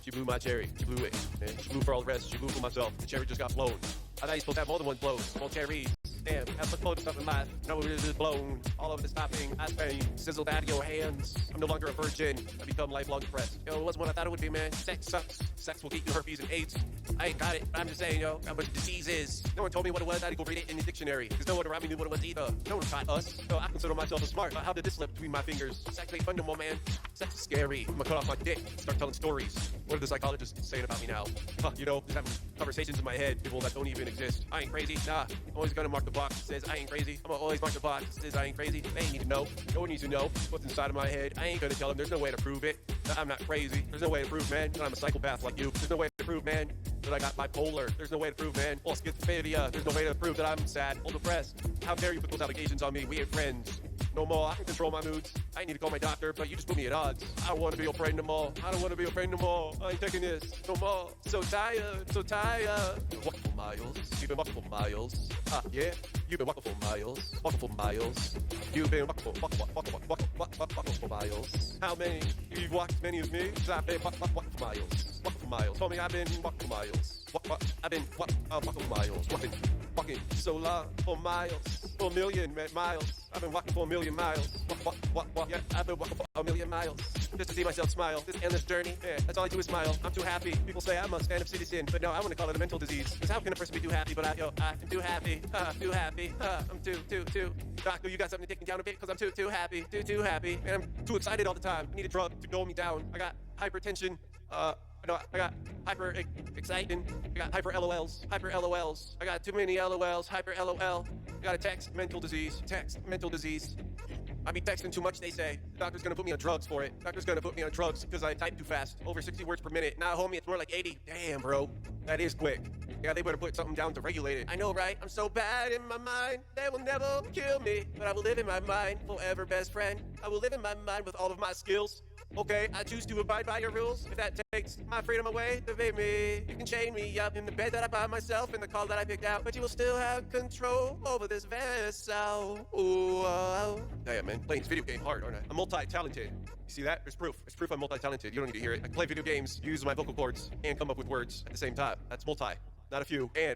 She blew it. And she blew for all the rest. She blew for myself. The cherry just got blown. I thought you supposed to have more than one blows. More cherries. Damn, have much more to stuff in life. No, it is blown. All over the stopping. I pain sizzled out of your hands. I'm no longer a virgin. I become lifelong depressed. Yo, it wasn't what I thought it would be, man. Sex sucks. Sex will get you herpes and AIDS. I ain't got it, but I'm just saying, yo, how much disease is. No one told me what it was. I had to go read it in the dictionary. Because no one around me knew what it was either. No one taught us. So I consider myself a smart. But how did this slip between my fingers? Sex ain't fun no more, man. Sex is scary. I'm gonna cut off my dick. Start telling stories. What are the psychologists saying about me now? You know, just having conversations in my head. People that don't even exist. I ain't crazy. Nah. I'm always gonna mark the box that says I ain't crazy. I'm gonna always mark the box that says I ain't crazy. They ain't need to know. No one needs to know what's inside of my head. I ain't gonna tell them. There's no way to prove it. That I'm not crazy. There's no way to prove, man, that I'm a psychopath like you. There's no way to prove, man, that I got bipolar. There's no way to prove, man, or schizophrenia. There's no way to prove that I'm sad or depressed. How dare you put those allegations on me? We ain't friends. No more. I can control my moods. I need to call my doctor, but you just put me at odds. I don't want to be your friend no more. I ain't taking this no more. So tired. Walking for miles. You've been walking for miles. Yeah. You've been walking for miles. You've been walking for miles. How many? You've walked many of me? Cause I've been walking for miles. Told me I've been walking for miles. I've been walking for miles. Walking so long for miles. For a million miles. I've been walking for a million miles. Yeah, I've been walking for a million miles. just to see myself smile. This endless journey, yeah, that's all I do is smile. I'm too happy. People say I'm a stand-up citizen, but no, I want to call it a mental disease. Because how can a person be too happy? But I'm too happy. Too happy. I'm too. Doctor, you got something to take me down a bit? Because I'm too happy. Too happy. And I'm too excited all the time. I need a drug to dull me down. I got hypertension. I got hyper exciting. I got hyper LOLs. I got too many LOLs. Hyper LOL. I got a text mental disease. I be texting too much, they say. The doctor's gonna put me on drugs for it. Doctor's gonna put me on drugs because I type too fast. Over 60 words per minute. Nah, homie, it's more like 80. Damn, bro. That is quick. Yeah, they better put something down to regulate it. I know, right? I'm so bad in my mind. They will never kill me. But I will live in my mind. Forever best friend. I will live in my mind with all of my skills. Okay, I choose to abide by your rules. If that takes my freedom away, then baby, you can chain me up in the bed that I buy myself, in the car that I picked out, but you will still have control over this vessel. Ooh, oh. Damn, man, playing this video game hard, aren't I? I'm multi-talented. You see that? There's proof. There's proof I'm multi-talented. You don't need to hear it. I can play video games, use my vocal cords, and come up with words at the same time. That's multi. Not a few, and,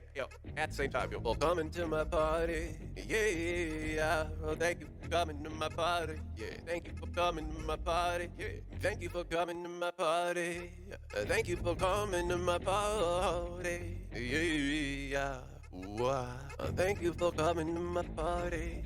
at the same time, Well, coming to my party, yeah. Well, thank you for coming to my party, yeah. Thank you for coming to my party, yeah. Thank you for coming to my party, thank you for coming to my party, yeah. Thank you for coming to my party.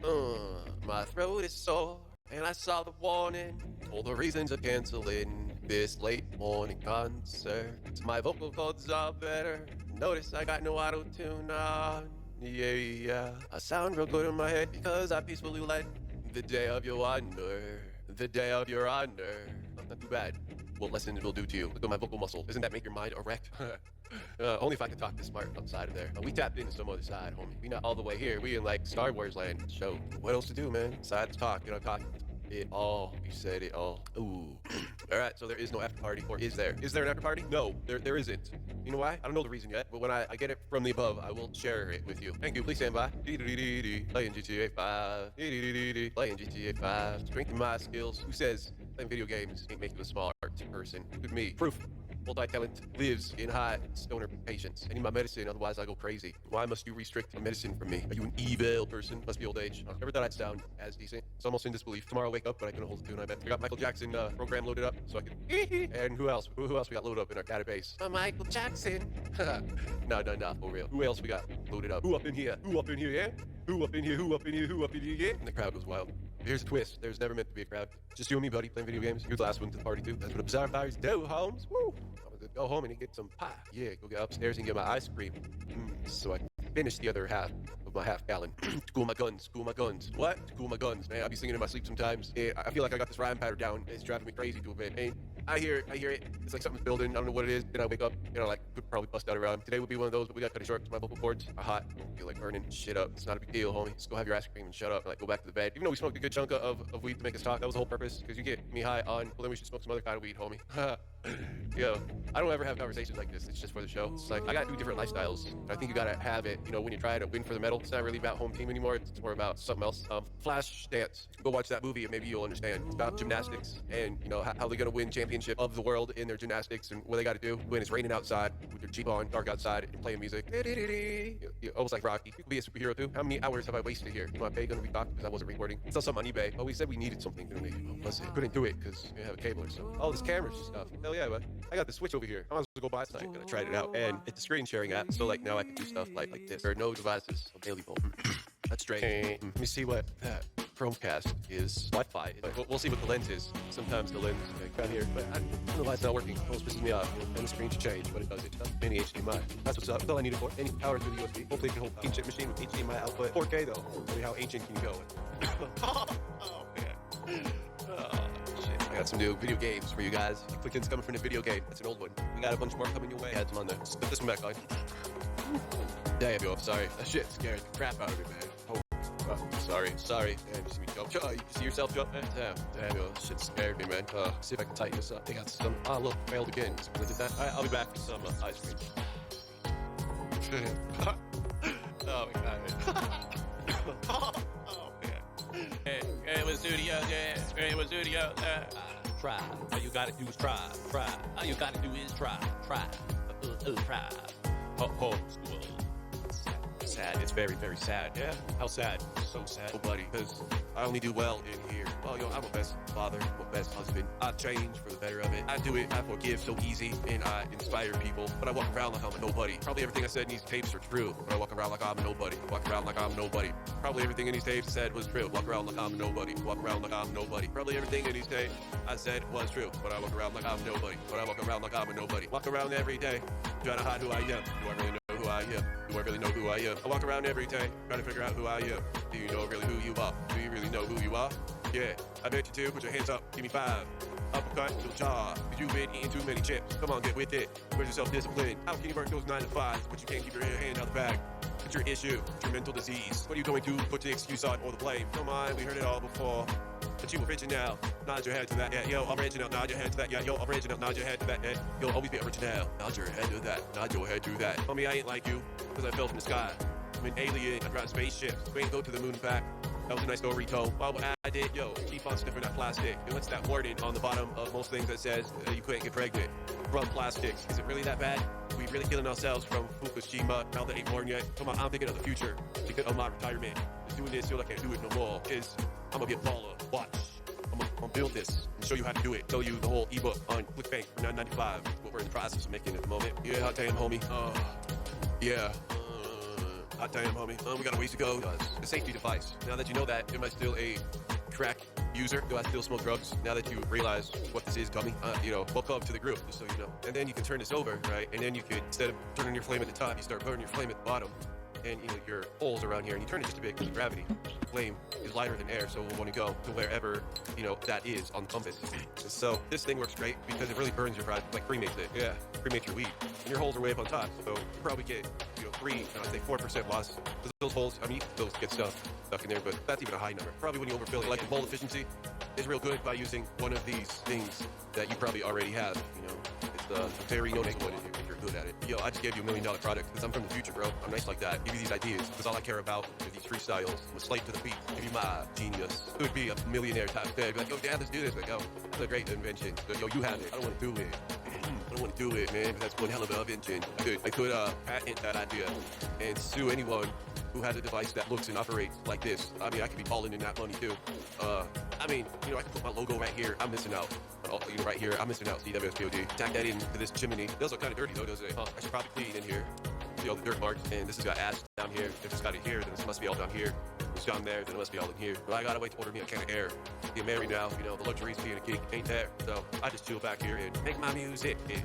My throat is sore, and I saw the warning. All the reasons of canceling this late morning concert. My vocal cords are better. Notice I got no auto-tune on. Yeah. I sound real good in my head because I peacefully let the day of your honor. The day of your honor. Not too bad. What lesson it will do to you. Look at my vocal muscle. Doesn't that make your mind erect? Only if I could talk this smart outside of there. We tapped into some other side, homie. We not all the way here. We in like Star Wars land. So what else to do, man? Besides talk, talk it all. You said it all. Ooh. All right, so there is no after party, or is there? Is there an after party? No, there isn't. You know why? I don't know the reason yet, but when I get it from the above, I will share it with you. Thank you. Please stand by. Playing GTA 5. Playing GTA 5. Strengthen my skills. Who says playing video games ain't make you a smart person? Look at me. Proof. Multi-talent lives in high stoner patience. I need my medicine, otherwise I go crazy. Why must you restrict my medicine from me? Are you an evil person? Must be old age. Never thought I'd sound as decent. It's almost in disbelief. Tomorrow I wake up, but I couldn't hold the tune, I bet. I got Michael Jackson program loaded up, so I can... And who else? Who else we got loaded up in our database? Michael Jackson. No, for real. Who else we got loaded up? Who up in here? Who up in here, yeah? Who up in here? Who up in here? Who up in here, yeah? And the crowd goes wild. Here's a twist. There's never meant to be a crowd. Just you and me, buddy, playing video games. You're the last one to the party, too. That's what observers do, Holmes. Woo! I'm gonna go home and get some pie. Yeah, go get upstairs and get my ice cream. So I can finish the other half of my half gallon. School my guns. What? School my guns, man. I be singing in my sleep sometimes. Yeah, I feel like I got this rhyme pattern down. It's driving me crazy to a bit. And I hear it. It's like something's building. I don't know what it is. Then I wake up, could probably bust out a rhyme. Today would be one of those, but we got cut it short because my vocal cords are hot. I feel like burning shit up. It's not a big deal, homie. Just go have your ice cream and shut up. Go back to the bed. Even though we smoked a good chunk of weed to make us talk, that was the whole purpose. Because you get me high on, well, then we should smoke some other kind of weed, homie. Yo, I don't ever have conversations like this. It's just for the show. It's like, I gotta do different lifestyles. I think you gotta have it, when you try to win for the medal. It's not really about home team anymore. It's more about something else. Flash dance. Go watch that movie and maybe you'll understand. It's about gymnastics and, how they're gonna win championship of the world in their gymnastics and what they gotta do when it's raining outside with your Jeep on, dark outside, and playing music. Almost like Rocky. You could be a superhero too. How many hours have I wasted here? My pay gonna be docked because I wasn't recording. I saw something on eBay. Oh, we said we needed something, didn't we? Plus, I couldn't do it because we have a cable or something. All this cameras and stuff. Hell yeah, but I got the Switch over here. I might as well go buy it tonight. I tried it out, and it's a screen sharing app. So now I can do stuff like this. There are no devices available. That's strange. Let me see what that Chromecast is. Wi-Fi. But we'll see what the lens is. Sometimes the lens down here, but I don't know why it's not working. It pisses me off. And the screen should change, but it does. It's mini HDMI. That's what's up. That's all I need it for. Any power through the USB. Hopefully it can hold ancient machine with HDMI output. 4K though. I mean, how ancient can you go? Oh man. I got some new video games for you guys. Clickins coming from the video game. That's an old one. We got a bunch more coming your way. Add some on there. Let's put this one back on. Damn, yo, I'm sorry. That shit scared the crap out of me, man. Oh, sorry. Damn, you see me jump? You see yourself jump, man? Damn, yo, that shit scared me, man. See if I can tighten this up. They got some. Oh, look, failed again. I did that. All right, I'll be back for some ice cream. Oh, my God. It was studio, it was studio. Try. All you gotta do is try. All you gotta do is try. Try. Home school. sad. It's very, very sad. Yeah? How sad? So sad. Oh, buddy, because I only do well in here. Well, I'm a best father, I'm a best husband. I change for the better of it. I do it, I forgive so easy, and I inspire people. But I walk around like I'm a nobody. Probably everything I said in these tapes are true. But I walk around like I'm a nobody. Walk around like I'm a nobody. Probably everything in these tapes I said was true. Walk around like I'm a nobody. Walk around like I'm a nobody. Probably everything in these tapes I said was true. But I walk around like I'm nobody. But I walk around like I'm a nobody. Walk around every day, trying to hide who I am. Do I really know who I am? Do I really know who I am? I walk around every day, trying to figure out who I am. Do you know really who you are? Do you really know who you are? Yeah, I bet you do. Put your hands up. Give me 5. Uppercut to the jaw. Cause you've been eating too many chips. Come on, get with it. Where's your self-discipline? How can you work those 9 to 5s, but you can't keep your hand out the bag? It's your issue. It's your mental disease. What are you going to put the excuse on or the blame? Come on, we heard it all before. But you original. Nod your head to that. Yeah, yo, original. Nod your head to that. Yeah, yo, original. Nod your head to that. Yeah, you'll always be original. Nod your head to that. Nod your head to that. Homie, I ain't like you, because I fell from the sky. I'm an alien. I drive spaceships. We ain't go to the moon and back. That was a nice story, Toe. Well, what I did, yo, keep on sniffing that plastic. And what's that warning on the bottom of most things that says you couldn't get pregnant? From plastics. Is it really that bad? Are we really killing ourselves from Fukushima? Now that ain't born yet. Come on, I'm thinking of the future. Thinking of my retirement. Just doing this till I can't do it no more. Is I'm gonna be a baller. Watch. I'm gonna build this and show you how to do it. Show you the whole ebook on ClickBank for $9.95. What we're in the process of making at the moment. Yeah, hot damn, homie. Yeah. Hot damn, homie. We got a ways to go. The safety device. Now that you know that, am I still a crack user? Do I still smoke drugs? Now that you realize what this is, gummy, welcome to the group, just so you know. And then you can turn this over, right? And then you could, instead of turning your flame at the top, you start burning your flame at the bottom. And your holes around here, and you turn it just a bit because gravity. Flame is lighter than air, so we'll want to go to wherever, that is on the compass. And so this thing works great because it really burns your fries, like cremates it. Yeah, cremates your weed. And your holes are way up on top, so you probably get, 3, I'd say 4% loss. Because those holes, those get stuck in there, but that's even a high number. Probably when you overfill it, like the bowl efficiency is real good by using one of these things that you probably already have, It's a very unique one if you're good at it. Yo, I just gave you $1 million product because I'm from the future, bro. I'm nice like that. Give you these ideas because all I care about are these freestyles. I'm a slave to the beat. Give you my genius. Could be a millionaire type thing. Be like, yo, Dad, let's do this. Like, yo, that's a great invention. Yo, you have it. I don't want to do it. I don't want to do it, man. That's one hell of an invention. I could patent that idea and sue anyone who has a device that looks and operates like this. I could be balling in that money too. I can put my logo right here. I'm missing out. Right here, I'm missing out. CWSPOD. Tack that into this chimney. It does look kind of dirty though, doesn't it? I should probably clean in here. See all the dirt marks. And this has got ash down here. If it's got it here, then this must be all down here. If it's down there, then it must be all in here. But I gotta wait to order me a can of air. Get married now. The luxuries of being a geek ain't there. So I just chill back here and make my music. Yeah.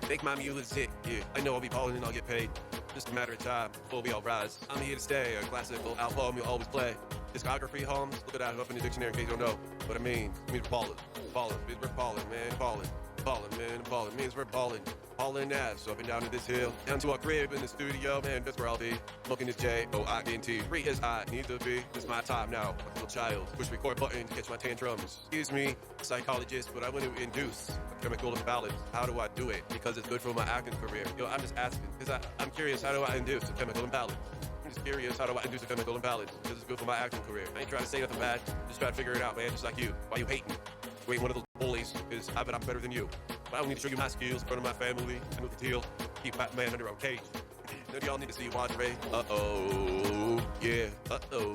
Make my music. Yeah. I know I'll be balling and I'll get paid. Just a matter of time before we all rise. I'm here to stay. A classical album you'll always play. Discography, Holmes. Look at that up in the dictionary in case you don't know what it means. It means ballin'. Ballin'. Means we're ballin', man. Ballin'. Ballin', man. Ballin'. Means we're ballin'. Ballin' ass up and down to this hill. Down to our crib in the studio, man. That's where I'll be. Smoking this J-O-I-N-T. Free as I need to be. It's my time now. Like a little child. Push record button to catch my tantrums. Excuse me, psychologist, but I want to induce a chemical imbalance. How do I do it? Because it's good for my acting career. I'm just asking. Because I'm curious, how do I induce a chemical imbalance? I'm just curious, how do I induce a chemical imbalance? Because it's good for my acting career. I ain't trying to say nothing bad. Just trying to figure it out, man. Just like you. Why you hating? You ain't one of those bullies, because I bet I'm better than you. But I don't need to show you my skills in front of my family. I know the deal. Keep that man under our cage. None of y'all need to see lingerie. Uh-oh. Yeah. Uh-oh.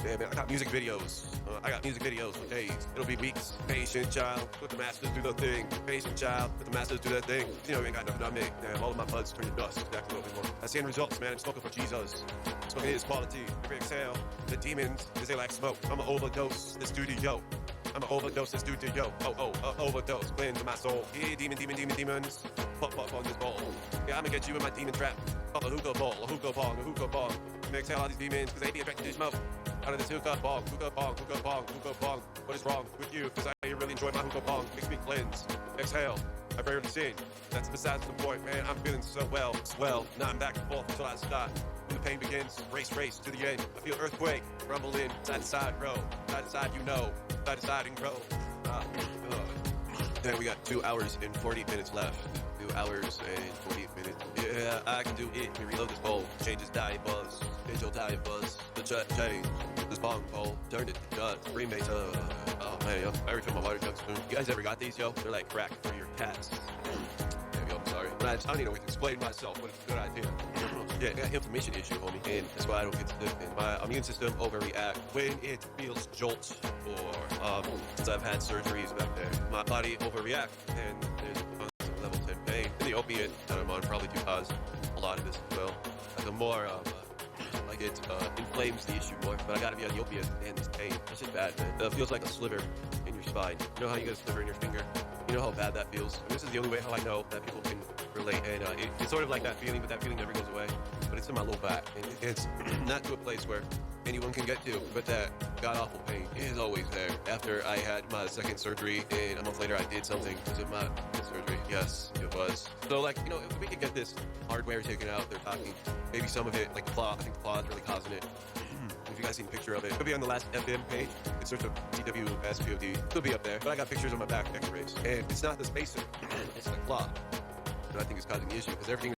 Yeah, man, I got music videos. For days. It'll be weeks. Patient child, let the masters do the thing. Patient child, let the masters do that thing. You ain't got nothing on me. Damn, all of my buds turn to dust. Exactly what we want. That's the end results, man. I'm smoking for Jesus. Smoking is quality. Every exhale. The demons, because they like smoke. I'm an overdose. The studio. I'm an overdose. The studio. Overdose. Cleanse my soul. Yeah, demons. Pop on this ball. Yeah, I'ma get you in my demon trap. Pop a hookah ball, a hookah bong. Exhale all these demons, because they be attracted to smoke. Out of this hookah bong. What is wrong with you? Because I really enjoy my hookah bong. Makes me cleanse. Exhale. I rarely sin. That's besides the point, man. I'm feeling so well. Swell. Now I'm back and forth until I stop. When the pain begins, race to the end. I feel earthquake, rumbling, side to side, row. Side to side, side to side and grow. Then we got 2 hours and 40 minutes left. 2 hours and 40 minutes. Yeah, I can do it. Let me reload this bowl. Change this diet buzz. Change your diet buzz. The change. This bong pole. Turn it to dust. Remake. Oh man, yo. I refill my water jug soon. You guys ever got these, yo? They're like crack for your cats. There we go. I'm sorry. I don't even know how to explain myself, but it's a good idea. Yeah, I got inflammation issue, homie, and that's why I don't get sick. And my immune system overreact when it feels jolts or since I've had surgeries back there, my body overreacts and there's constant level 10 pain. And the opiate that I'm on probably do cause a lot of this as well. The more like it inflames the issue more, but I gotta be on the opiate and this pain. That's just bad, man. It feels like a sliver in your spine. You know how you get a sliver in your finger? You know how bad that feels? And this is the only way how I know that people can relate, and it's sort of like that feeling, but that feeling never goes away. But it's in my low back, and it's not to a place where anyone can get to, but that god-awful pain is always there. After I had my second surgery, and a month later I did something. Was it my surgery? Yes, it was. So, like, you know, if we could get this hardware taken out, they're talking, maybe some of it, like the claw, I think the claw is really causing it. If you guys seen a picture of it, it'll be on the last FM page. It's sort of TWSPOD. It'll be up there. But I got pictures of my back x-rays. And it's not the spacer, it's the claw that I think is causing the issue, because everything